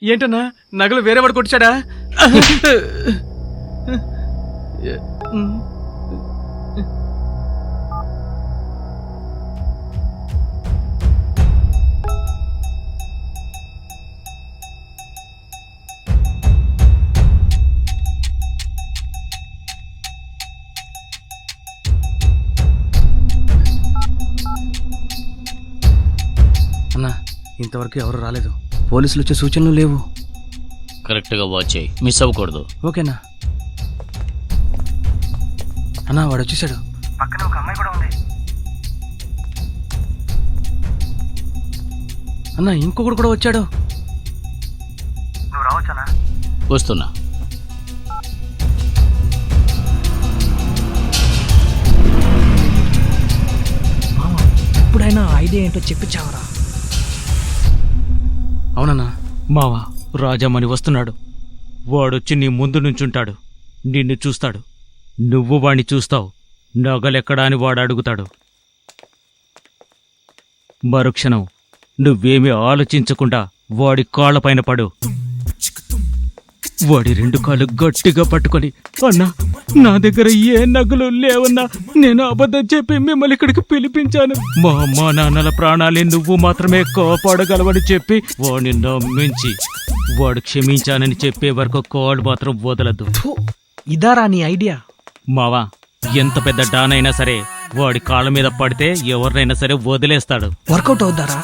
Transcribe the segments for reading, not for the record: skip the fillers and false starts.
ఏంటన్నా నగలు వేరే వాడు కొట్టించాడా? అన్నా ఇంతవరకు ఎవరు రాలేదు. పోలీసులు వచ్చే సూచనలు లేవు. కరెక్ట్గా వాచ్ చేయి, మిస్ అవ్వకూడదు. ఓకేనా అన్నా? వాడు వచ్చేసాడు. పక్కన ఒక అమ్మాయి కూడా ఉంది. అన్నా ఇంకొకడు కూడా వచ్చాడు. నువ్వు రావచ్చనా? వస్తున్నా. ఎప్పుడైనా ఐడియా ఏంటో చెప్పించావరా? అవునన్నా. మావా, రాజామణి వస్తున్నాడు. వాడొచ్చి నీ ముందు నుంచుంటాడు. నిన్ను చూస్తాడు. నువ్వు వాణ్ణి చూస్తావు. నగలెక్కడా అని వాడు అడుగుతాడు. మరుక్షణం నువ్వేమీ ఆలోచించకుండా వాడి కాళ్ళపైన పడు. వాడి 2 కాళ్ళు గట్టిగా పట్టుకొని, అన్నా నా దగ్గర ఏ నగలు లేవన్నా, నేను అబద్ధం చెప్పి మిమ్మల్ని ఇక్కడికి పిలిపించాను. మా అమ్మా నాన్నల ప్రాణాన్ని నువ్వు మాత్రమే కాపాడగలవని చెప్పి వాడిని నమ్మించి వాడు క్షమించానని చెప్పే వరకు కాళ్ళు మాత్రం వదలదు. ఇదారా నీ ఐడియా? మావా, ఎంత పెద్ద డాన్ అయినా సరే వాడి కాళ్ళ మీద పడితే ఎవరినైనా సరే వదిలేస్తాడు. వర్కౌట్ అవుతారా?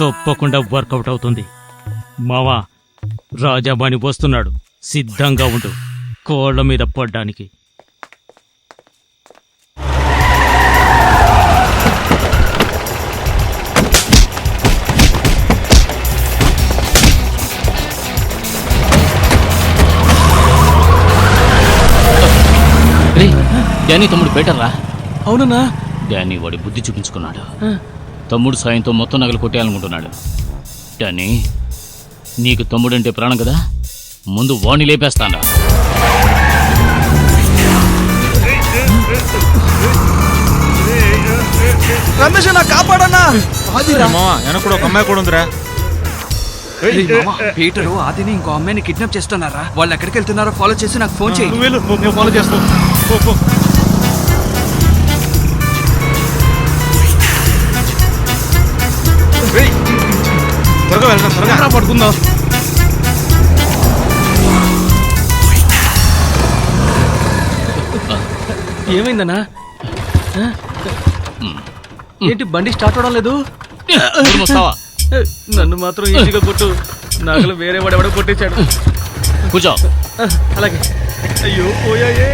తప్పకుండా వర్కౌట్ అవుతుంది. మావా, రాజాబాణి వస్తున్నాడు. సిద్ధంగా ఉండు కోళ్ల మీద పడ్డానికి. డానీ తమ్ముడు బెటర్ రా. అవునన్నా. డానీ వాడి బుద్ధి చూపించుకున్నాడు. తమ్ముడు సాయంతో మొత్తం నగలు కొట్టేయాలనుకుంటున్నాడు. డానీ, నీకు తమ్ముడంటే ప్రాణం కదా, ముందు వాణ్ణి లేపేస్తాడా. రమేష్ నా కాపాడన్నా. వెనక ఒక అమ్మాయి కూడా ఉందిరా. పీటరు ఆదిని ఇంకో అమ్మాయిని కిడ్నాప్ చేస్తున్నారా? వాళ్ళు ఎక్కడికి వెళ్తున్నారో ఫాలో చేసి నాకు ఫోన్ చేయి. నువ్వు ఫాలో చేస్తావు. త్వరగా వెళ్తాం, త్వరగా పడుకుందాం. ఏమైందన్నా? ఏంటి బండి స్టార్ట్ అవడం లేదు? నన్ను మాత్రం ఈజీగా కొట్టు. నగలు వేరే వాడెవడో కొట్టేశాడు. కూర్చో. అలాగే. అయ్యో పోయాయే.